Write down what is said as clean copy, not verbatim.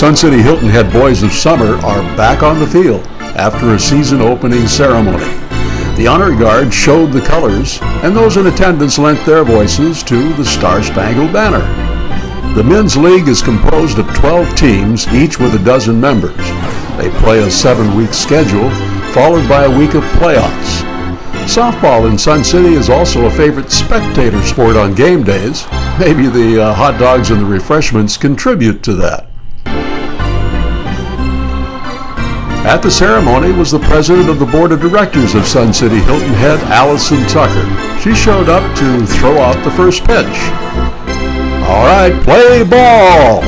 Sun City Hilton Head Boys of Summer are back on the field after a season opening ceremony. The honor guard showed the colors, and those in attendance lent their voices to the Star-Spangled Banner. The men's league is composed of 12 teams, each with a dozen members. They play a 7-week schedule, followed by a week of playoffs. Softball in Sun City is also a favorite spectator sport on game days. Maybe the hot dogs and the refreshments contribute to that. At the ceremony was the president of the board of directors of Sun City Hilton Head, Allison Tucker. She showed up to throw out the first pitch. All right, play ball!